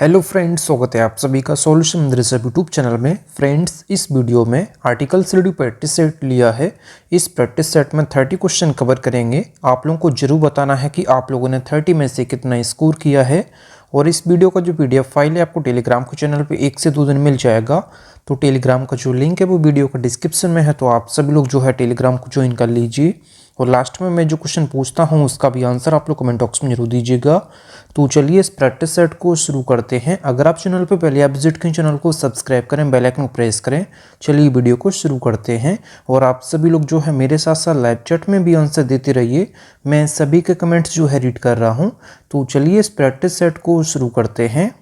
Hello friends, स्वागत है आप सभी का सॉल्यूशन मदरसा यूट्यूब चैनल में। फ्रेंड्स, इस वीडियो में आर्टिकल से रिलेटेड प्रैक्टिस सेट लिया है। इस प्रैक्टिस सेट में 30 क्वेश्चन कवर करेंगे। आप लोगों को जरूर बताना है कि आप लोगों ने 30 में से कितना स्कोर किया है। और इस वीडियो का जो PDF फाइल है आपको टेलीग्राम के चैनल पे 1 से 2 दिन मिल जाएगा। तो टेलीग्राम का जो लिंक है वो वीडियो का डिस्क्रिप्शन में है, तो आप सभी लोग जो है टेलीग्राम को ज्वाइन कर लीजिए। और लास्ट में मैं जो क्वेश्चन पूछता हूँ उसका भी आंसर आप लोग कमेंट बॉक्स में जरूर दीजिएगा। तो चलिए इस प्रैक्टिस सेट को शुरू करते हैं। अगर आप चैनल पर पहले आप विजिट करें, चैनल को सब्सक्राइब करें, बेल आइकन को प्रेस करें। चलिए वीडियो को शुरू करते हैं। और आप सभी लोग जो है मेरे साथ साथ लाइव चैट में भी आंसर देते रहिए। मैं सभी के कमेंट्स जो है रीड कर रहा हूँ। तो चलिए इस प्रैक्टिस सेट को शुरू करते हैं।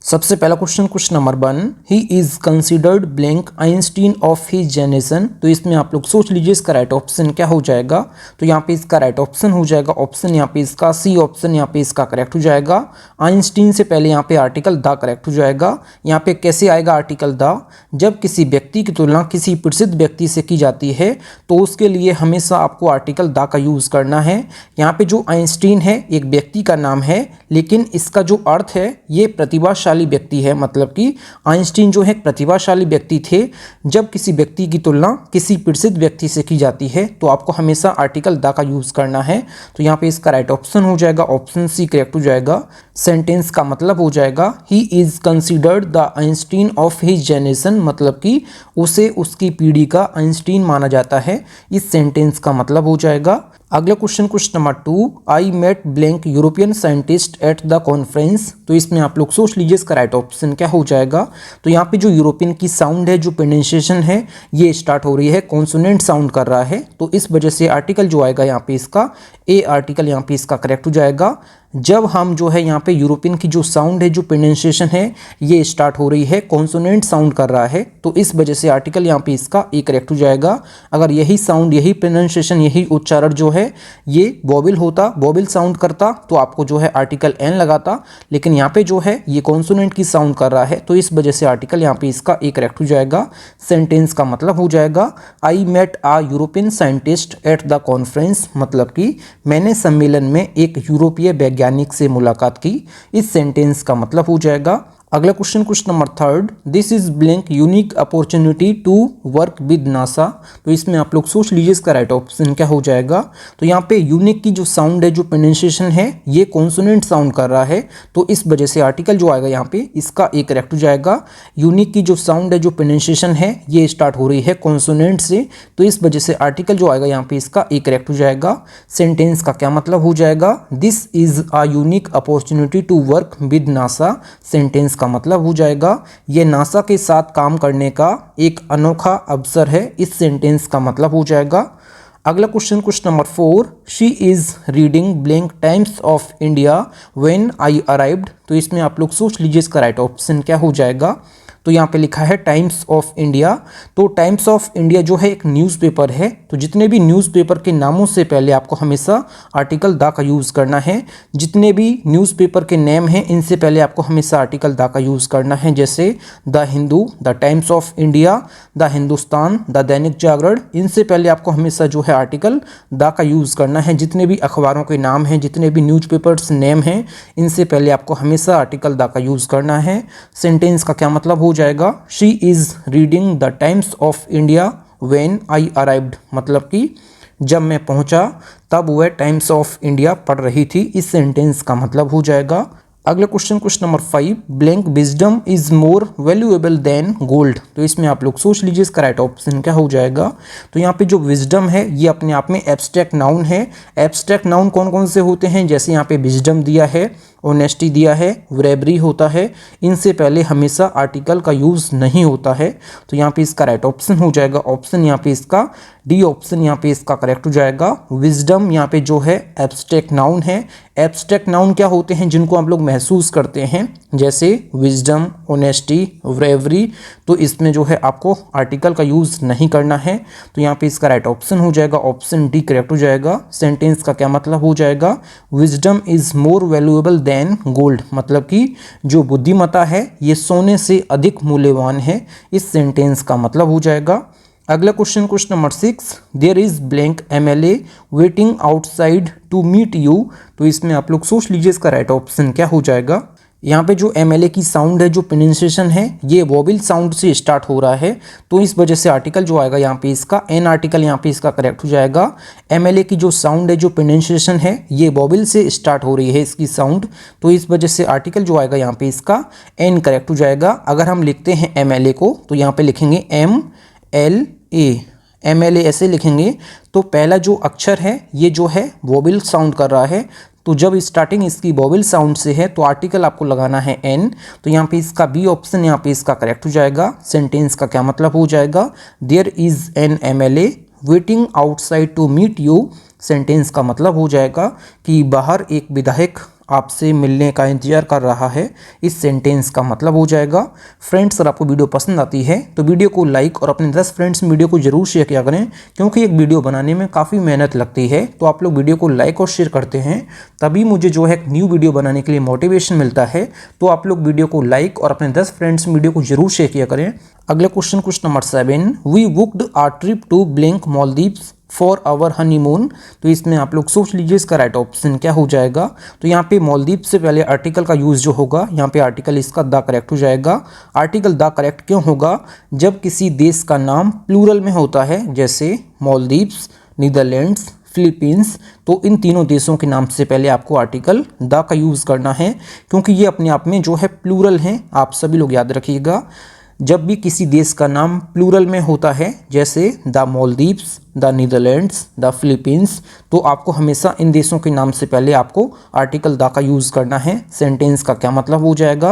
सबसे पहला question number 1, he is considered blank Einstein of his generation. तो इसमें आप लोग सोच लीजिए इसका राइट ऑप्शन क्या हो जाएगा। तो यहाँ पे इसका राइट ऑप्शन हो जाएगा ऑप्शन यहाँ पे इसका सी ऑप्शन, यहाँ पे इसका करेक्ट हो जाएगा। आइंस्टीन से पहले यहाँ पे आर्टिकल द करेक्ट हो जाएगा। यहाँ पे कैसे आएगा आर्टिकल द, जब किसी व्यक्ति की तुलना किसी प्रसिद्ध व्यक्ति से की जाती है तो उसके लिए हमेशा आपको आर्टिकल द का यूज करना है। यहाँ पे जो आइंस्टीन है एक व्यक्ति का नाम है, लेकिन इसका जो अर्थ है ये प्रतिभाशाली व्यक्ति है। मतलब कि आइंस्टीन जो है एक प्रतिभाशाली व्यक्ति थे। जब किसी व्यक्ति की तुलना किसी प्रसिद्ध व्यक्ति से की जाती है तो आपको हमेशा आर्टिकल द का यूज करना है। तो यहाँ पे इसका राइट ऑप्शन हो जाएगा ऑप्शन सी करेक्ट हो जाएगा। सेंटेंस का मतलब हो जाएगा he is considered the Einstein of his generation, मतलब कि उसे उसकी पीढ़ी का आइंस्टीन माना जाता है। इस सेंटेंस का मतलब हो जाएगा। अगला question number 2, I met blank European scientist at the conference. तो इसमें आप लोग सोच लीजिए इसका राइट ऑप्शन क्या हो जाएगा। तो यहाँ पे जो यूरोपियन की साउंड है, जो प्रोनाउंसिएशन है, ये स्टार्ट हो रही है कॉन्सोनेंट साउंड कर रहा है। तो इस वजह से आर्टिकल जो आएगा यहाँ पे इसका ए आर्टिकल यहाँ पे इसका करेक्ट हो जाएगा। जब हम जो है यहाँ पे यूरोपियन की जो साउंड है, जो प्रोनाउंसिएशन है, ये स्टार्ट हो रही है कॉन्सोनेंट साउंड कर रहा है, तो इस वजह से आर्टिकल यहाँ पे इसका ए करेक्ट हो जाएगा। अगर यही साउंड, यही प्रोनाउंसिएशन, यही उच्चारण जो है ये वोवेल होता, वोवेल साउंड करता, तो आपको जो है आर्टिकल एन लगाता। लेकिन यहाँ पे जो है ये कॉन्सोनेंट की साउंड कर रहा है, तो इस वजह से आर्टिकल यहाँ पे इसका ए करेक्ट हो जाएगा। सेंटेंस का मतलब हो जाएगा I met a European scientist at the conference, मतलब कि मैंने सम्मेलन में एक यूरोपीय वैज्ञानिक से मुलाकात की। इस सेंटेंस का मतलब हो जाएगा। अगला question number 3, this is blank unique opportunity to work with NASA. तो इसमें आप लोग सोच लीजिए इसका राइट ऑप्शन क्या हो जाएगा। तो यहाँ पे यूनिक की जो साउंड है, जो प्रोनाउंसिएशन है, ये कॉन्सोनेंट साउंड कर रहा है, तो इस वजह से आर्टिकल जो आएगा यहाँ पे इसका ए करेक्ट हो जाएगा। यूनिक की जो साउंड है, जो प्रोनाउंसिएशन है, ये स्टार्ट हो रही है कॉन्सोनेंट से, तो इस वजह से आर्टिकल जो आएगा यहाँ पे इसका ए करेक्ट हो जाएगा। सेंटेंस का क्या मतलब हो जाएगा, this is a unique opportunity to work with NASA. Sentence का मतलब हो जाएगा ये नासा के साथ काम करने का एक अनोखा अवसर है। इस सेंटेंस का मतलब हो जाएगा। अगला question number 4, she is reading blank times of India when I arrived. तो इसमें आप लोग सोच लीजिए इसका राइट ऑप्शन क्या हो जाएगा। तो यहाँ पे लिखा है टाइम्स ऑफ इंडिया। तो टाइम्स ऑफ इंडिया जो है एक न्यूज़पेपर है। तो जितने भी न्यूज़पेपर के नामों से पहले आपको हमेशा आर्टिकल द का यूज़ करना है। जितने भी न्यूज़पेपर के नेम हैं इनसे पहले आपको हमेशा आर्टिकल द का यूज़ करना है। जैसे the Hindu, the times of India, the Hindustan, the Dainik Jagran, इनसे पहले आपको हमेशा जो है आर्टिकल द का यूज़ करना है। जितने भी अखबारों के नाम हैं, जितने भी न्यूज़पेपर्स नेम हैं, इनसे पहले आपको हमेशा आर्टिकल द का यूज़ करना है। सेंटेंस का क्या मतलब हो जाएगा, she is reading the times of India when I arrived, मतलब कि जब मैं पहुंचा तब वह टाइम्स ऑफ इंडिया पढ़ रही थी। इस सेंटेंस का मतलब हो जाएगा। अगला question number 5, blank wisdom is more valuable then gold. तो इसमें आप लोग सोच लीजिए इसका राइट ऑप्शन क्या हो जाएगा। तो यहाँ पे जो विजडम है ये अपने आप में एब्स्ट्रैक्ट नाउन है। एब्स्ट्रैक्ट नाउन कौन कौन से होते हैं, जैसे यहाँ पे विजडम दिया है, ऑनेस्टी दिया है, ब्रेवरी होता है, इनसे पहले हमेशा आर्टिकल का यूज़ नहीं होता है। तो यहाँ पे इसका राइट ऑप्शन हो जाएगा ऑप्शन यहाँ पे इसका डी ऑप्शन, यहाँ पे इसका करेक्ट हो जाएगा। विजडम यहाँ पे जो है एब्स्ट्रैक्ट नाउन है। एब्स्ट्रैक्ट नाउन क्या होते हैं, जिनको आप लोग महसूस करते हैं, जैसे विजडम, ऑनेस्टी, ब्रेवरी, तो इसमें जो है आपको आर्टिकल का यूज़ नहीं करना है। तो यहाँ पे इसका राइट ऑप्शन हो जाएगा ऑप्शन डी करेक्ट हो जाएगा। सेंटेंस का क्या मतलब हो जाएगा, wisdom is more valuable then gold, मतलब कि जो बुद्धिमत्ता है ये सोने से अधिक मूल्यवान है। इस सेंटेंस का मतलब हो जाएगा। अगला question number 6, there is blank MLA waiting outside to meet you. तो इसमें आप लोग सोच लीजिए इसका राइट ऑप्शन क्या हो जाएगा। यहाँ पे जो MLA की साउंड है, जो प्रोनाउंसिएशन है, ये वोवेल साउंड से स्टार्ट हो रहा है, तो इस वजह से आर्टिकल जो आएगा यहाँ पे इसका एन आर्टिकल यहाँ पे इसका करेक्ट हो जाएगा। MLA की जो साउंड है, जो प्रोनाउंसिएशन है, ये वोवेल से स्टार्ट हो रही है इसकी साउंड, तो इस वजह से आर्टिकल जो आएगा यहाँ पे इसका एन करेक्ट हो जाएगा। अगर हम लिखते हैं MLA को तो यहाँ पे लिखेंगे MLA, MLA ऐसे लिखेंगे। तो पहला जो अक्षर है ये जो है वोवेल साउंड कर रहा है, तो जब स्टार्टिंग इसकी वोवेल साउंड से है तो आर्टिकल आपको लगाना है एन, तो यहाँ पे इसका बी ऑप्शन यहाँ पे इसका करेक्ट हो जाएगा। सेंटेंस का क्या मतलब हो जाएगा, there is an MLA waiting outside to meet you. Sentence का मतलब हो जाएगा कि बाहर एक विधायक आपसे मिलने का इंतजार कर रहा है। इस सेंटेंस का मतलब हो जाएगा। फ्रेंड्स, अगर आपको वीडियो पसंद आती है तो वीडियो को लाइक और अपने 10 फ्रेंड्स में वीडियो को जरूर शेयर किया करें, क्योंकि एक वीडियो बनाने में काफ़ी मेहनत लगती है। तो आप लोग वीडियो को लाइक और शेयर करते हैं तभी मुझे जो है एक न्यू वीडियो बनाने के लिए मोटिवेशन मिलता है। तो आप लोग वीडियो को लाइक और अपने 10 फ्रेंड्स में वीडियो को जरूर शेयर किया करें। अगला question number 7, we booked a trip to blank Maldives for our honeymoon. तो इसमें आप लोग सोच लीजिए इसका राइट ऑप्शन क्या हो जाएगा। तो यहाँ पे मालदीव से पहले आर्टिकल का यूज़ जो होगा, यहाँ पे आर्टिकल इसका द करेक्ट हो जाएगा। आर्टिकल द करेक्ट क्यों होगा, जब किसी देश का नाम प्लूरल में होता है, जैसे मालदीव्स, नीदरलैंड्स, फिलीपींस, तो इन तीनों देशों के नाम से पहले आपको आर्टिकल द का यूज़ करना है, क्योंकि ये अपने आप में जो है प्लूरल हैं। आप सभी लोग याद रखिएगा, जब भी किसी देश का नाम प्लूरल में होता है, जैसे the Maldives, the Netherlands, the Philippines, तो आपको हमेशा इन देशों के नाम से पहले आपको आर्टिकल द का यूज़ करना है। सेंटेंस का क्या मतलब हो जाएगा,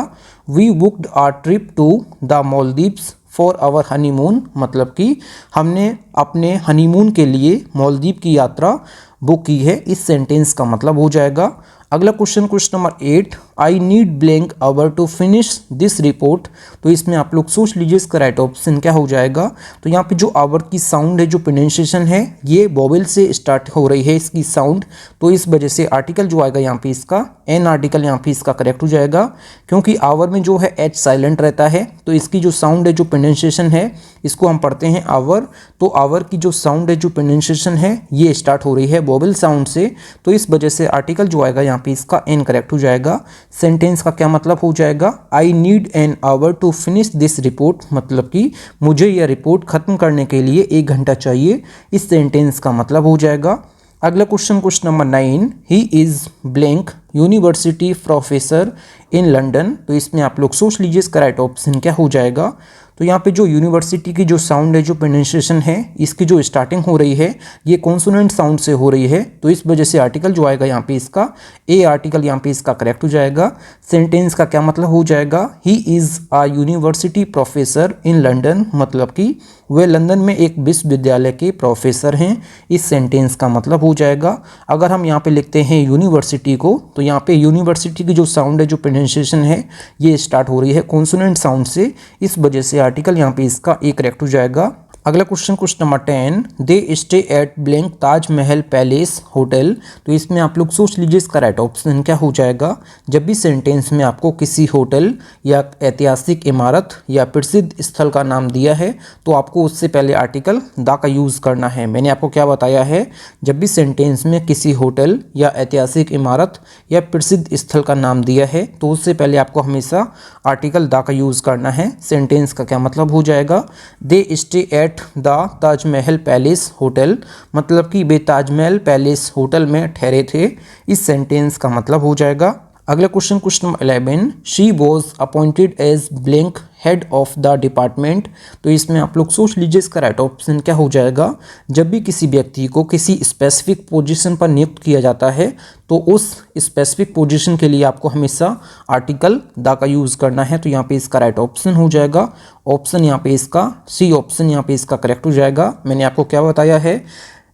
we booked a trip to the Maldives for our honeymoon, मतलब कि हमने अपने हनीमून के लिए मालदीव की यात्रा बुक की है। इस सेंटेंस का मतलब हो जाएगा। अगला question number 8, I need blank hour to finish this report. तो इसमें आप लोग सोच लीजिए इसका राइट ऑप्शन क्या हो जाएगा। तो यहाँ पे जो आवर की साउंड है, जो प्रोनाउंसिएशन है, ये वोवेल से स्टार्ट हो रही है इसकी साउंड, तो इस वजह से आर्टिकल जो आएगा यहाँ पे इसका एन आर्टिकल यहाँ पे इसका करेक्ट हो जाएगा। क्योंकि आवर में जो है एच साइलेंट रहता है, तो इसकी जो साउंड है, जो प्रोनाउंसिएशन है, इसको हम पढ़ते हैं आवर, तो आवर की जो साउंड है, जो प्रोनाउंसिएशन है, ये स्टार्ट हो रही है वोवेल साउंड से, तो इस वजह से आर्टिकल जो आएगा यहाँ पे इसका एन करेक्ट हो जाएगा। सेंटेंस का क्या मतलब हो जाएगा, I need an hour to finish this report, मतलब कि मुझे यह रिपोर्ट खत्म करने के लिए 1 घंटा चाहिए। इस सेंटेंस का मतलब हो जाएगा। अगला question number 9, he is blank university professor in London. तो इसमें आप लोग सोच लीजिए इसका राइट ऑप्शन क्या हो जाएगा। तो यहाँ पे जो यूनिवर्सिटी की जो साउंड है, जो प्रोनाउंसिएशन है, इसकी जो स्टार्टिंग हो रही है, ये कॉन्सोनेंट साउंड से हो रही है, तो इस वजह से आर्टिकल जो आएगा यहाँ पे इसका ए आर्टिकल यहाँ पे इसका करेक्ट हो जाएगा। सेंटेंस का क्या मतलब हो जाएगा, he is a university professor in London, मतलब कि वे लंदन में एक विश्वविद्यालय के प्रोफेसर हैं। इस सेंटेंस का मतलब हो जाएगा। अगर हम यहाँ पे लिखते हैं यूनिवर्सिटी को, तो यहाँ पे यूनिवर्सिटी की जो साउंड है, जो प्रोनाउंसिएशन है, ये स्टार्ट हो रही है कॉन्सोनेंट साउंड से, इस वजह से आर्टिकल यहाँ पे इसका ए करेक्ट हो जाएगा। अगला question number 10, they stay at blank Taj Mahal Palace hotel. तो इसमें आप लोग सोच लीजिए इसका राइट ऑप्शन क्या हो जाएगा। जब भी सेंटेंस में आपको किसी होटल या ऐतिहासिक इमारत या प्रसिद्ध स्थल का नाम दिया है, तो आपको उससे पहले आर्टिकल द का यूज़ करना है। मैंने आपको क्या बताया है, जब भी सेंटेंस में किसी होटल या ऐतिहासिक इमारत या प्रसिद्ध स्थल का नाम दिया है, तो उससे पहले आपको हमेशा आर्टिकल द का यूज़ करना है। सेंटेंस का क्या मतलब हो जाएगा, दे stay at the Taj Mahal palace hotel, मतलब कि वे ताजमहल पैलेस होटल में ठहरे थे। इस सेंटेंस का मतलब हो जाएगा। अगला question number 11, she was appointed as blank head of the department. तो इसमें आप लोग सोच लीजिए इसका राइट ऑप्शन क्या हो जाएगा। जब भी किसी व्यक्ति को किसी स्पेसिफिक पोजीशन पर नियुक्त किया जाता है, तो उस स्पेसिफिक पोजीशन के लिए आपको हमेशा आर्टिकल द का यूज़ करना है। तो यहाँ पे इसका राइट ऑप्शन हो जाएगा, ऑप्शन यहाँ पे इसका सी ऑप्शन यहाँ पे इसका करेक्ट हो जाएगा। मैंने आपको क्या बताया है,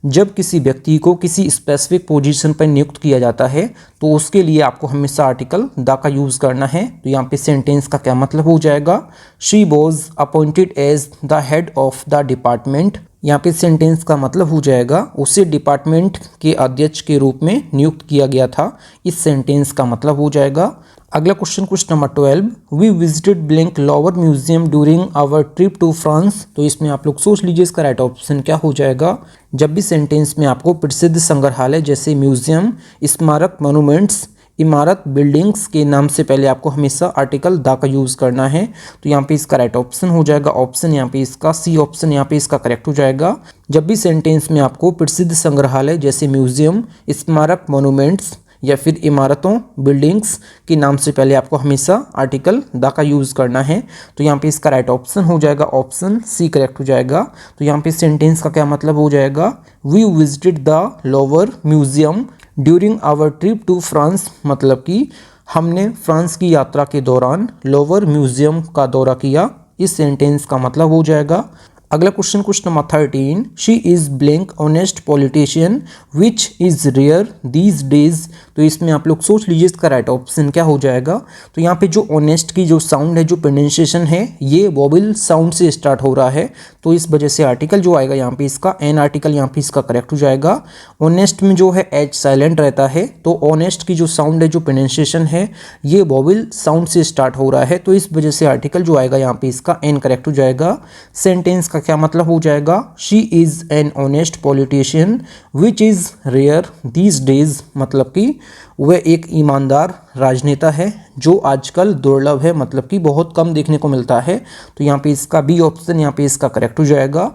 जब किसी व्यक्ति को किसी स्पेसिफिक पोजीशन पर नियुक्त किया जाता है, तो उसके लिए आपको हमेशा आर्टिकल द का यूज़ करना है। तो यहाँ पे सेंटेंस का क्या मतलब हो जाएगा, she was appointed as the head of the department. यहाँ पे सेंटेंस का मतलब हो जाएगा, उसे डिपार्टमेंट के अध्यक्ष के रूप में नियुक्त किया गया था। इस सेंटेंस का मतलब हो जाएगा। अगला question number 12, we visited blank Louvre museum during our trip to France. तो इसमें आप लोग सोच लीजिए इसका राइट ऑप्शन क्या हो जाएगा। जब भी सेंटेंस में आपको प्रसिद्ध संग्रहालय जैसे म्यूजियम, स्मारक, मोनूमेंट्स इमारत बिल्डिंग्स के नाम से पहले आपको हमेशा आर्टिकल द का यूज़ करना है। तो यहाँ पे इसका राइट ऑप्शन हो जाएगा ऑप्शन यहाँ पे इसका सी ऑप्शन यहाँ पे इसका करेक्ट हो जाएगा। जब भी सेंटेंस में आपको प्रसिद्ध संग्रहालय जैसे म्यूजियम, स्मारक, मोनूमेंट्स या फिर इमारतों, बिल्डिंग्स के नाम से पहले आपको हमेशा आर्टिकल द का यूज़ करना है। तो यहाँ पे इसका राइट ऑप्शन हो जाएगा ऑप्शन सी करेक्ट हो जाएगा। तो यहाँ पे सेंटेंस का क्या मतलब हो जाएगा, we visited the Louvre museum during our trip to France, मतलब कि हमने फ्रांस की यात्रा के दौरान लोवर म्यूजियम का दौरा किया। इस सेंटेंस का मतलब हो जाएगा। अगला question number 13, she is blank honest politician which is rare these days. तो इसमें आप लोग सोच लीजिए इसका राइट ऑप्शन क्या हो जाएगा। तो यहाँ पे जो ऑनेस्ट की जो साउंड है, जो प्रोनाउंसिएशन है, ये वोवेल साउंड से स्टार्ट हो रहा है। तो इस वजह से आर्टिकल जो आएगा यहाँ पे इसका एन आर्टिकल यहाँ पे इसका करेक्ट हो जाएगा। ऑनेस्ट में जो है एच साइलेंट रहता है, तो ऑनेस्ट की जो साउंड है, जो प्रोनाउंसिएशन है, ये वोवेल साउंड से स्टार्ट हो रहा है। तो इस वजह से आर्टिकल जो आएगा यहाँ पे इसका एन करेक्ट हो जाएगा। सेंटेंस का क्या मतलब हो जाएगा, she is an honest politician which is rare these days, मतलब कि वह एक ईमानदार राजनेता है जो आजकल दुर्लभ है, मतलब कि बहुत कम देखने को मिलता है। तो यहाँ पे इसका बी ऑप्शन यहाँ पे इसका करेक्ट हो जाएगा।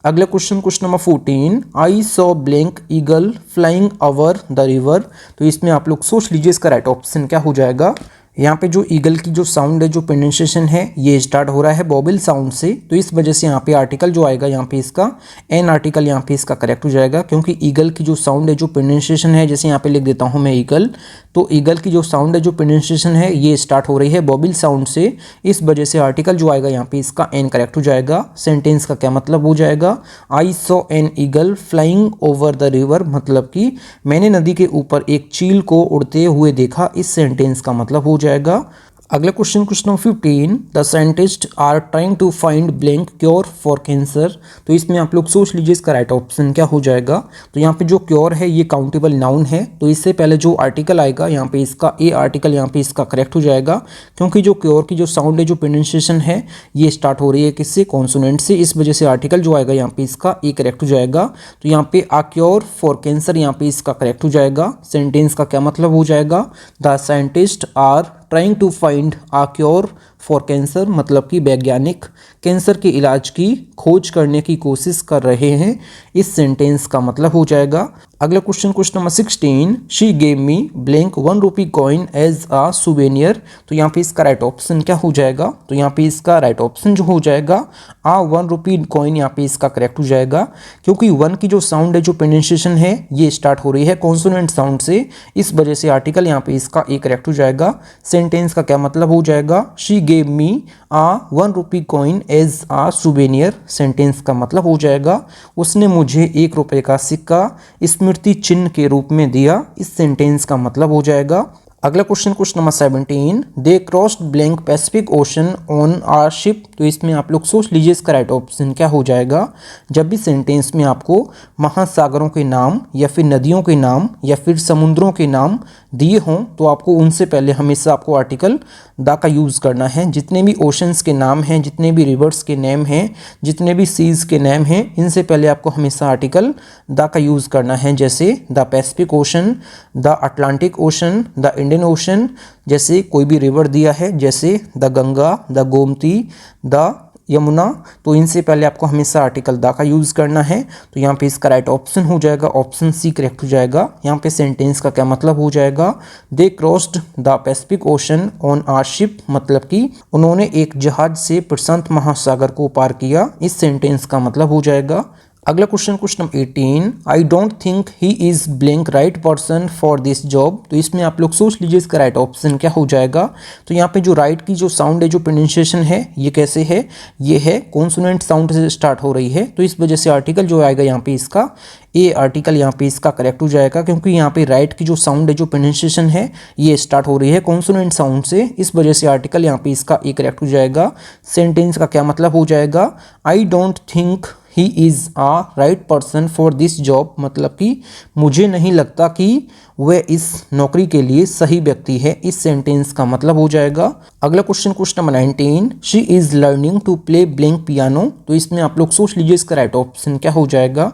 अगला question number 14, I saw blank eagle flying over the river. तो इसमें आप लोग सोच लीजिए इसका राइट ऑप्शन क्या हो जाएगा। यहाँ पे जो ईगल की जो साउंड है, जो प्रोनाउंसिएशन है, ये स्टार्ट हो रहा है वोवेल साउंड से। तो इस वजह से यहाँ पे आर्टिकल जो आएगा यहाँ पे इसका एन आर्टिकल यहाँ पे इसका करेक्ट हो जाएगा, क्योंकि ईगल की जो साउंड है, जो प्रोनाउंसिएशन है, जैसे यहाँ पे लिख देता हूँ मैं ईगल, तो ईगल की जो साउंड है, जो प्रोनाउंसिएशन है, ये स्टार्ट हो रही है वोवेल साउंड से। इस वजह से आर्टिकल जो आएगा यहाँ पे इसका एन करेक्ट हो जाएगा। सेंटेंस का क्या मतलब हो जाएगा, I saw an eagle flying over the river, मतलब कि मैंने नदी के ऊपर एक चील को उड़ते हुए देखा। इस सेंटेंस का मतलब हो जाएगा। अगला question number 15, the scientist are trying to find blank cure for cancer. तो इसमें आप लोग सोच लीजिए इसका राइट ऑप्शन क्या हो जाएगा। तो यहाँ पे जो क्योर है ये काउंटेबल नाउन है, तो इससे पहले जो आर्टिकल आएगा यहाँ पे इसका ए आर्टिकल यहाँ पे इसका करेक्ट हो जाएगा, क्योंकि जो क्योर की जो साउंड है, जो प्रोनाउंसिएशन है, ये स्टार्ट हो रही है किससे, कॉन्सोनेंट से। इस वजह से आर्टिकल जो आएगा यहाँ पे इसका ए करेक्ट हो जाएगा। तो यहाँ पे आ क्योर फॉर कैंसर यहाँ पे इसका करेक्ट हो जाएगा। सेंटेंस का क्या मतलब हो जाएगा, the scientist are trying to find a cure for cancer, मतलब कि वैज्ञानिक कैंसर के इलाज की खोज करने की कोशिश कर रहे हैं। इस सेंटेंस का मतलब हो जाएगा। अगला question number 16, she gave me blank 1 rupee coin as a souvenir. तो यहाँ पे इसका राइट ऑप्शन क्या हो जाएगा। तो यहाँ पे इसका राइट ऑप्शन जो हो जाएगा आ 1 रुपी कॉइन यहाँ पे इसका करेक्ट हो जाएगा, क्योंकि 1 की जो साउंड है, जो प्रोनाउंसिएशन है, ये स्टार्ट हो रही है कॉन्सोनेंट साउंड से। इस वजह से आर्टिकल यहाँ पे इसका ए करेक्ट हो जाएगा। सेंटेंस का क्या मतलब हो जाएगा, she gave me a 1 rupee coin as a souvenir. Sentence का मतलब हो जाएगा, उसने मुझे 1 रुपये का सिक्का स्मृति चिन्ह के रूप में दिया। इस सेंटेंस का मतलब हो जाएगा। अगला question number 17, they crossed blank Pacific Ocean on our ship. तो इसमें आप लोग सोच लीजिए इसका राइट ऑप्शन क्या हो जाएगा। जब भी सेंटेंस में आपको महासागरों के नाम या फिर नदियों के नाम या फिर समुद्रों के नाम दिए हों, तो आपको उनसे पहले हमेशा आपको आर्टिकल द का यूज़ करना है। जितने भी ओशंस के नाम हैं, जितने भी रिवर्स के नेम हैं, जितने भी सीज़ के नेम हैं, इनसे पहले आपको हमेशा आर्टिकल द का यूज़ करना है। जैसे the Pacific ocean, the Atlantic ocean, the Indian ocean. जैसे कोई भी रिवर दिया है, जैसे the Ganga, the Gomti, the Yamuna, तो इनसे पहले आपको हमेशा आर्टिकल द का यूज़ करना है। तो यहाँ पे इसका राइट ऑप्शन हो जाएगा ऑप्शन सी करेक्ट हो जाएगा। यहाँ पे सेंटेंस का क्या मतलब हो जाएगा, they crossed the Pacific Ocean on our ship, मतलब कि उन्होंने एक जहाज से प्रशांत महासागर को पार किया। इस सेंटेंस का मतलब हो जाएगा। अगला question number 18, I don't think he is blank right person for this job. तो इसमें आप लोग सोच लीजिए इसका राइट ऑप्शन क्या हो जाएगा। तो यहाँ पे जो राइट की जो साउंड है, जो प्रोनाउंसिएशन है, ये कैसे है, ये है कॉन्सोनेंट साउंड से स्टार्ट हो रही है। तो इस वजह से आर्टिकल जो आएगा यहाँ पे इसका ए आर्टिकल यहाँ पे इसका करेक्ट हो जाएगा, क्योंकि यहाँ पे राइट की जो साउंड है, जो प्रोनाउंसिएशन है, ये स्टार्ट हो रही है कॉन्सोनेंट साउंड से। इस वजह से आर्टिकल यहाँ पे इसका ए करेक्ट हो जाएगा। सेंटेंस का क्या मतलब हो जाएगा, I don't think he is a right person for this job, मतलब कि मुझे नहीं लगता कि वह इस नौकरी के लिए सही व्यक्ति है। इस सेंटेंस का मतलब हो जाएगा। अगला question number 19, she is learning to play blank piano. तो इसमें आप लोग सोच लीजिए इसका राइट ऑप्शन क्या हो जाएगा।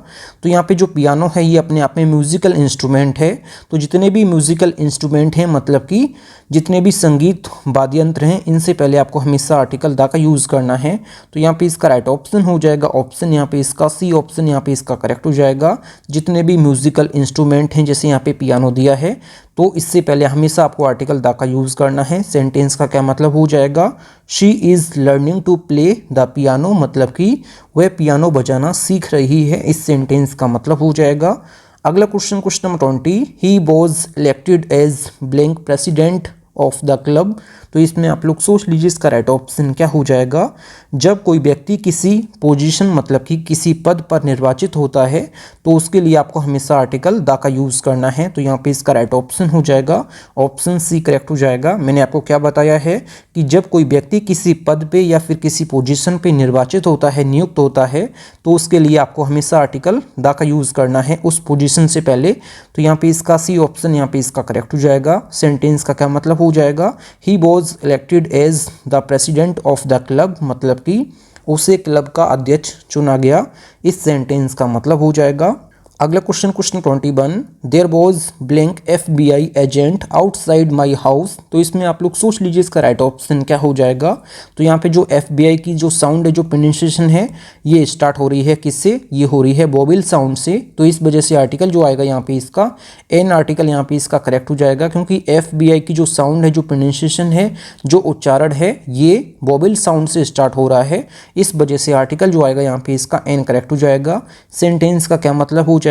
तो यहाँ पे जो पियानो है ये अपने आप में म्यूजिकल इंस्ट्रूमेंट है। तो जितने भी म्यूजिकल इंस्ट्रूमेंट हैं, मतलब कि जितने भी संगीत वाद्य यंत्र हैं, इनसे पहले आपको हमेशा आर्टिकल दा का यूज़ करना है। तो यहाँ पे इसका राइट ऑप्शन हो जाएगा ऑप्शन यहाँ पे इसका सी ऑप्शन यहाँ पे इसका करेक्ट हो जाएगा। जितने भी म्यूजिकल इंस्ट्रूमेंट हैं, जैसे यहाँ पे पियानो दिया है, तो इससे पहले हमेशा आपको आर्टिकल दा का यूज़ करना है। सेंटेंस का क्या मतलब हो जाएगा, she is learning to play the piano, मतलब कि वह पियानो बजाना सीख रही है। इस सेंटेंस का मतलब हो जाएगा। अगला question number 20, he was elected as blank president of the club. तो इसमें आप लोग सोच लीजिए इसका राइट ऑप्शन क्या हो जाएगा। जब कोई व्यक्ति किसी पोजीशन, मतलब कि किसी पद पर निर्वाचित होता है, तो उसके लिए आपको हमेशा आर्टिकल दा का यूज़ करना है। तो यहाँ पे इसका राइट ऑप्शन हो जाएगा ऑप्शन सी करेक्ट हो जाएगा। मैंने आपको क्या बताया है कि जब कोई व्यक्ति किसी पद पे या फिर किसी पोजीशन पे निर्वाचित होता है, नियुक्त होता है, तो उसके लिए आपको हमेशा आर्टिकल दा का यूज़ करना है उस पोजीशन से पहले। तो यहाँ पे इसका सी ऑप्शन यहाँ पे इसका करेक्ट हो जाएगा। सेंटेंस का क्या मतलब हो जाएगा, he was elected as the president of the club, मतलब कि उसे क्लब का अध्यक्ष चुना गया। इस सेंटेंस का मतलब हो जाएगा। अगला question 21, there was blank FBI agent outside my house. तो इसमें आप लोग सोच लीजिए इसका राइट ऑप्शन क्या हो जाएगा। तो यहाँ पे जो FBI की जो साउंड है, जो प्रोनाउंसिएशन है, ये स्टार्ट हो रही है किससे, ये हो रही है वोवेल साउंड से। तो इस वजह से आर्टिकल जो आएगा यहाँ पे इसका एन आर्टिकल यहाँ पे इसका करेक्ट हो जाएगा, क्योंकि FBI की जो साउंड है, जो प्रोनाउंसिएशन है, जो उच्चारण है, ये वोवेल साउंड से स्टार्ट हो रहा है। इस वजह से आर्टिकल जो आएगा यहाँ पे इसका एन करेक्ट हो जाएगा। सेंटेंस का क्या मतलब हो जाएगा,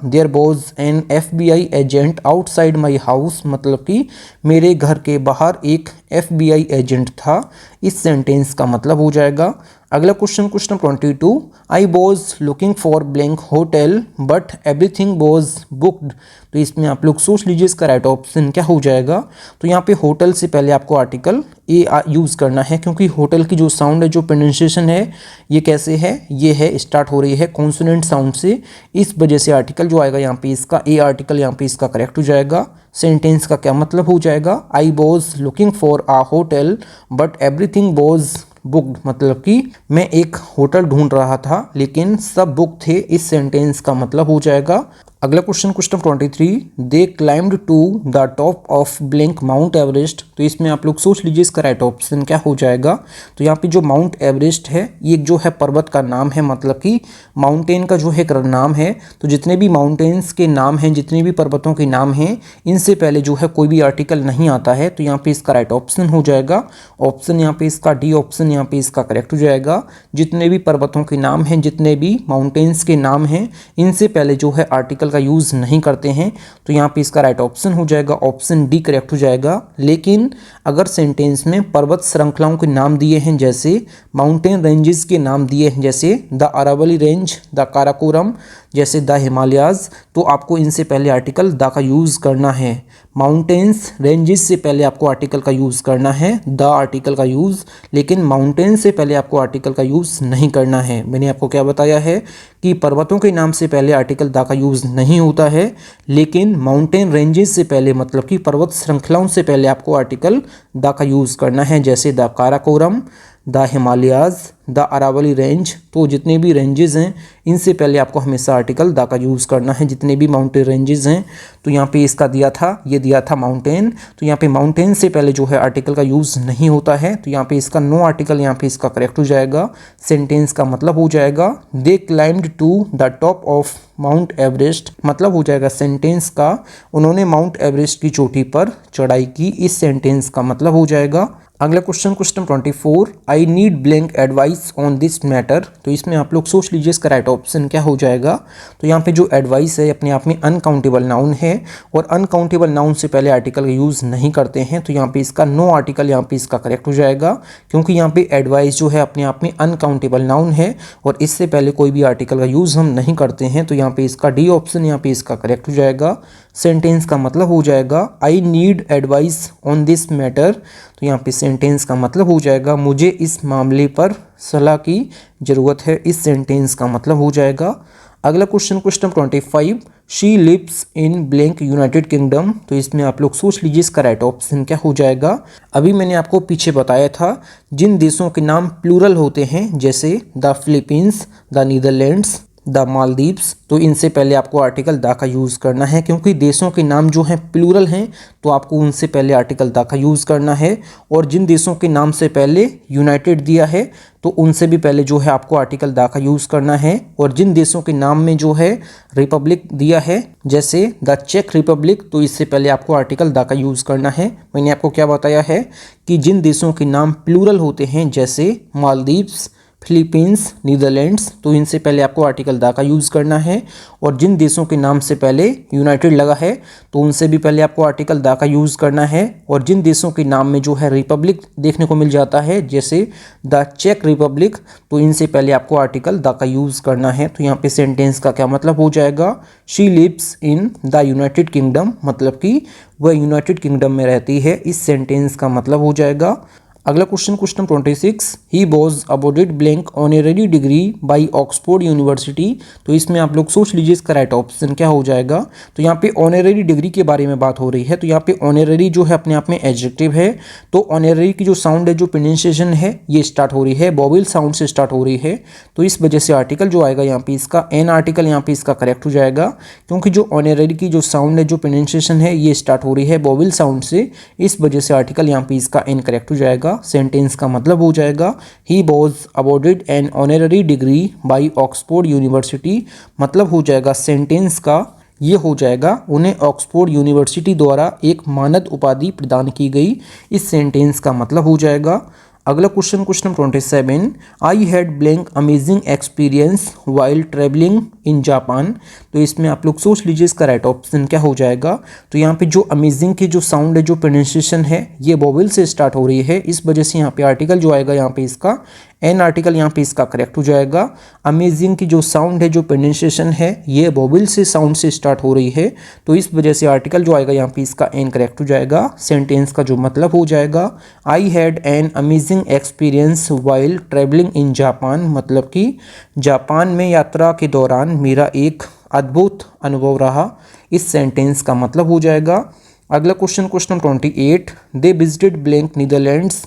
there was an FBI agent outside my house, मतलब कि मेरे घर के बाहर एक FBI एजेंट था। इस सेंटेंस का मतलब हो जाएगा। अगला question 22, I was looking for blank hotel but everything was booked. तो इसमें आप लोग सोच लीजिए इसका राइट ऑप्शन क्या हो जाएगा। तो यहाँ पे होटल से पहले आपको आर्टिकल ए यूज़ करना है, क्योंकि होटल की जो साउंड है, जो प्रोनाउंसिएशन है, ये कैसे है, ये है स्टार्ट हो रही है कॉन्सोनेंट साउंड से। इस वजह से आर्टिकल जो आएगा यहाँ पे इसका ए आर्टिकल यहाँ पे इसका करेक्ट हो जाएगा। सेंटेंस का क्या मतलब हो जाएगा, I was looking for uh hotel but everything was booked, मतलब कि मैं एक होटल ढूंढ रहा था लेकिन सब बुक थे। इस सेंटेंस का मतलब हो जाएगा। अगला question 23, they climbed to the top of blank Mount Everest. तो इसमें आप लोग सोच लीजिए इसका राइट ऑप्शन क्या हो जाएगा। तो यहाँ पे जो माउंट एवरेस्ट है, ये जो है पर्वत का नाम है, मतलब कि माउंटेन का जो है नाम है। तो जितने भी माउंटेन्स के नाम हैं, जितने भी पर्वतों के नाम हैं, इनसे पहले जो है कोई भी आर्टिकल नहीं आता है। तो यहाँ पे इसका राइट ऑप्शन हो जाएगा ऑप्शन यहाँ पे इसका डी ऑप्शन यहाँ पे इसका करेक्ट हो जाएगा। जितने भी पर्वतों के नाम हैं, जितने भी माउंटेन्स के नाम हैं, इनसे पहले जो है आर्टिकल का यूज़ नहीं करते हैं। तो यहाँ पे इसका राइट ऑप्शन हो जाएगा ऑप्शन डी करेक्ट हो जाएगा। लेकिन अगर सेंटेंस में पर्वत श्रृंखलाओं के नाम दिए हैं, जैसे माउंटेन रेंजेस के नाम दिए हैं, जैसे the Aravalli range, the Karakoram, जैसे द हिमालयाज, तो आपको इनसे पहले आर्टिकल द का यूज़ करना है। माउंटेन्स रेंजेस से पहले आपको आर्टिकल का यूज़ करना है, द आर्टिकल का यूज़, लेकिन माउंटेन से पहले आपको आर्टिकल का यूज़ नहीं करना है। मैंने आपको क्या बताया है कि पर्वतों के नाम से पहले आर्टिकल द का यूज़ नहीं होता है, लेकिन माउंटेन रेंजेस से पहले, मतलब कि पर्वत श्रृंखलाओं से पहले आपको आर्टिकल द का यूज़ करना है, जैसे the Karakoram, the Himalayas, the Aravalli range. तो जितने भी रेंजेस हैं, इनसे पहले आपको हमेशा आर्टिकल द का यूज़ करना है। जितने भी माउंटेन रेंजेस हैं, तो यहाँ पे इसका दिया था, ये दिया था माउंटेन, तो यहाँ पे माउंटेन से पहले जो है आर्टिकल का यूज़ नहीं होता है। तो यहाँ पे इसका नो आर्टिकल यहाँ पे इसका करेक्ट हो जाएगा। सेंटेंस का मतलब हो जाएगा, they climbed to the top of Mount Everest, मतलब हो जाएगा सेंटेंस का, उन्होंने माउंट एवरेस्ट की चोटी पर चढ़ाई की। इस सेंटेंस का मतलब हो जाएगा। अगला question 24, I need blank advice on this matter. तो इसमें आप लोग सोच लीजिए इसका राइट ऑप्शन क्या हो जाएगा। तो यहाँ पे जो एडवाइस है अपने आप में अनकाउंटेबल नाउन है, और अनकाउंटेबल नाउन से पहले आर्टिकल का यूज़ नहीं करते हैं। तो यहाँ पे इसका नो आर्टिकल यहाँ पे इसका करेक्ट हो जाएगा, क्योंकि यहाँ पे एडवाइस जो है अपने आप में अनकाउंटेबल नाउन है, और इससे पहले कोई भी आर्टिकल का यूज़ हम नहीं करते हैं। तो यहाँ पे इसका डी ऑप्शन यहाँ पे इसका करेक्ट हो जाएगा। सेंटेंस का मतलब हो जाएगा I need advice on this matter. तो यहाँ पे सेंटेंस का मतलब हो जाएगा मुझे इस मामले पर सलाह की ज़रूरत है। इस सेंटेंस का मतलब हो जाएगा। अगला question 25, she lives in blank United Kingdom. तो इसमें आप लोग सोच लीजिए इसका राइट ऑप्शन क्या हो जाएगा। अभी मैंने आपको पीछे बताया था जिन देशों के नाम प्लूरल होते हैं जैसे the Philippines, the Netherlands, the Maldives, तो इनसे पहले आपको आर्टिकल द का यूज़ करना है, क्योंकि देशों के नाम जो हैं प्लूरल हैं तो आपको उनसे पहले आर्टिकल द का यूज़ करना है। और जिन देशों के नाम से पहले यूनाइटेड दिया है तो उनसे भी पहले जो है आपको आर्टिकल द का यूज़ करना है। और जिन देशों के नाम में जो है रिपब्लिक दिया है जैसे द चेक रिपब्लिक, तो इससे पहले आपको आर्टिकल द का यूज़ करना है। मैंने आपको क्या बताया है कि जिन देशों के नाम प्लूरल होते हैं जैसे मालदीव्स, फिलीपींस, नीदरलैंड्स, तो इनसे पहले आपको आर्टिकल द का यूज़ करना है। और जिन देशों के नाम से पहले यूनाइटेड लगा है तो उनसे भी पहले आपको आर्टिकल द का यूज़ करना है। और जिन देशों के नाम में जो है रिपब्लिक देखने को मिल जाता है जैसे द चेक रिपब्लिक, तो इनसे पहले आपको आर्टिकल द का यूज़ करना है। तो यहाँ पे सेंटेंस का क्या मतलब हो जाएगा, she lives in the United Kingdom, मतलब कि वह यूनाइटेड किंगडम में रहती है। इस सेंटेंस का मतलब हो जाएगा। अगला question 26, he was awarded blank honorary degree by Oxford university. तो इसमें आप लोग सोच लीजिए इसका राइट ऑप्शन क्या हो जाएगा। तो यहाँ पे ऑनरेरी डिग्री के बारे में बात हो रही है। तो यहाँ पे ऑनरेरी जो है अपने आप में एडजेक्टिव है। तो ऑनरेरी की जो साउंड है, जो प्रोनाउंसिएशन है, ये स्टार्ट हो रही है वोवेल साउंड से स्टार्ट हो रही है। तो इस वजह से आर्टिकल जो आएगा यहाँ पे इसका एन आर्टिकल यहाँ पे इसका करेक्ट हो जाएगा, क्योंकि जो ऑनरेरी की जो साउंड है, जो प्रोनाउंसिएशन है, ये स्टार्ट हो रही है वोवेल साउंड से। इस वजह से आर्टिकल यहाँ पे इसका एन करेक्ट हो जाएगा। सेंटेंस का मतलब हो जाएगा he was awarded an honorary degree by Oxford University. मतलब हो जाएगा सेंटेंस का ये हो जाएगा उन्हें ऑक्सफोर्ड यूनिवर्सिटी द्वारा एक मानद उपाधि प्रदान की गई। इस सेंटेंस का मतलब हो जाएगा। अगला question 27, I had blank amazing experience while travelling in Japan. तो इसमें आप लोग सोच लीजिए इसका राइट ऑप्शन क्या हो जाएगा। तो यहाँ पे जो अमेजिंग की जो साउंड है, जो प्रोनाउंसिएशन है, ये वोवेल से स्टार्ट हो रही है। इस वजह से यहाँ पे आर्टिकल जो आएगा यहाँ पे इसका एन आर्टिकल यहाँ पे इसका करेक्ट हो जाएगा। अमेजिंग की जो साउंड है, जो प्रोनाउंसिएशन है, ये वोवेल से साउंड से स्टार्ट हो रही है। तो इस वजह से आर्टिकल जो आएगा यहाँ पे इसका एन करेक्ट हो जाएगा। सेंटेंस का जो मतलब हो जाएगा I had an amazing experience while travelling in Japan, मतलब कि जापान में यात्रा के दौरान मेरा एक अद्भुत अनुभव रहा। इस सेंटेंस का मतलब हो जाएगा। अगला question 28, they visited blank Netherlands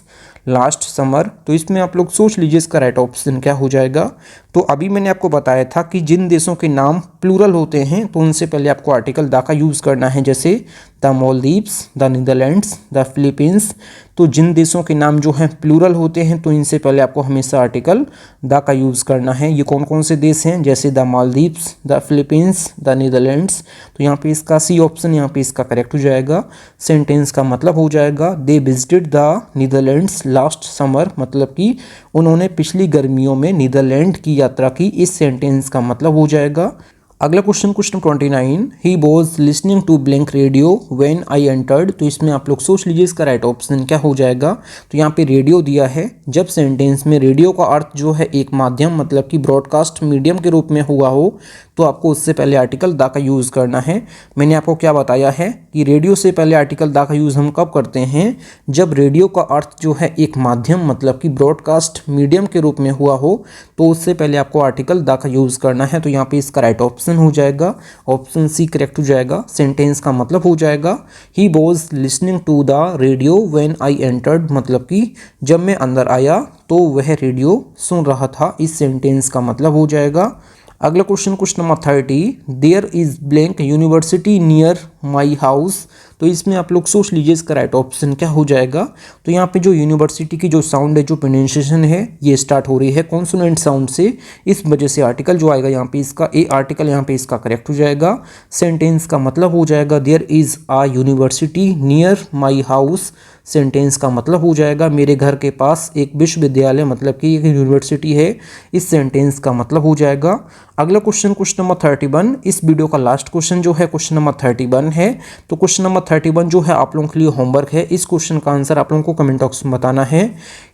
last summer. तो इसमें आप लोग सोच लीजिए इसका राइट ऑप्शन क्या हो जाएगा। तो अभी मैंने आपको बताया था कि जिन देशों के नाम प्लूरल होते हैं तो उनसे पहले आपको आर्टिकल द का यूज़ करना है, जैसे the Maldives, the Netherlands, the Philippines. तो जिन देशों के नाम जो हैं प्लूरल होते हैं तो इनसे पहले आपको हमेशा आर्टिकल द का यूज़ करना है। ये कौन कौन से देश हैं, जैसे the Maldives, the Philippines, the Netherlands. तो यहाँ पे इसका सी ऑप्शन यहाँ पे इसका करेक्ट हो जाएगा। सेंटेंस का मतलब हो जाएगा they visited the Netherlands last summer, मतलब कि उन्होंने पिछली गर्मियों में नीदरलैंड की यात्रा की। इस सेंटेंस का मतलब हो जाएगा। अगला question 29, he was listening to blank radio when I entered. तो इसमें आप लोग सोच लीजिए इसका राइट ऑप्शन क्या हो जाएगा। तो यहाँ पे रेडियो दिया है। जब सेंटेंस में रेडियो का अर्थ जो है एक माध्यम, मतलब कि ब्रॉडकास्ट मीडियम के रूप में हुआ हो, तो आपको उससे पहले आर्टिकल द का यूज़ करना है। मैंने आपको क्या बताया है कि रेडियो से पहले आर्टिकल द का यूज़ हम कब करते हैं, जब रेडियो का अर्थ जो है एक माध्यम, मतलब कि ब्रॉडकास्ट मीडियम के रूप में हुआ हो, तो उससे पहले आपको आर्टिकल द का यूज़ करना है। तो यहाँ पे इसका राइट ऑप्शन हो जाएगा, ऑप्शन सी करेक्ट हो जाएगा। सेंटेंस का मतलब हो जाएगा he was listening to the radio when I entered, मतलब कि जब मैं अंदर आया तो वह रेडियो सुन रहा था। इस सेंटेंस का मतलब हो जाएगा। अगला question number 30, there is blank university near my house. तो इसमें आप लोग सोच लीजिए इसका राइट ऑप्शन क्या हो जाएगा। तो यहाँ पे जो यूनिवर्सिटी की जो साउंड है, जो प्रोनाउंसिएशन है, ये स्टार्ट हो रही है कॉन्सोनेंट साउंड से। इस वजह से आर्टिकल जो आएगा यहाँ पे इसका ए आर्टिकल यहाँ पे इसका करेक्ट हो जाएगा। सेंटेंस का मतलब हो जाएगा there is a university near my house. Sentence का मतलब हो जाएगा मेरे घर के पास एक विश्वविद्यालय, मतलब कि एक यूनिवर्सिटी है। इस सेंटेंस का मतलब हो जाएगा। अगला क्वेश्चन नंबर 31, इस वीडियो का लास्ट क्वेश्चन जो है क्वेश्चन नंबर 31 है। तो क्वेश्चन नंबर 31 जो है आप लोगों के लिए होमवर्क है। इस क्वेश्चन का आंसर आप लोगों को कमेंट बॉक्स में बताना है।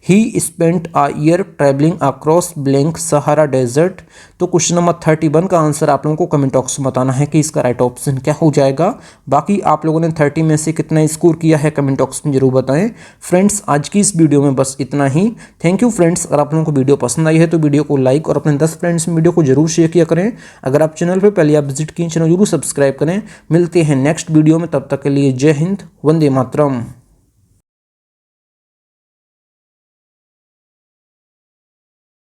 He spent a year travelling across blank Sahara desert. तो क्वेश्चन नंबर 31 का आंसर आप लोगों को कमेंट बॉक्स में बताना है कि इसका राइट ऑप्शन क्या हो जाएगा। बाकी आप लोगों ने 30 में से कितना स्कोर किया है कमेंट बॉक्स में जरूर बताएं। फ्रेंड्स आज की इस वीडियो में बस इतना ही। Thank you friends. अगर आप लोगों को वीडियो पसंद आई है तो वीडियो को लाइक और अपने 10 फ्रेंड्स में वीडियो को जरूर शेयर किया करें। अगर आप चैनल पर पहले आप विजिट किए चैनल जरूर सब्सक्राइब करें। मिलते हैं नेक्स्ट वीडियो में, तब तक के लिए जय हिंद, वंदे मातरम।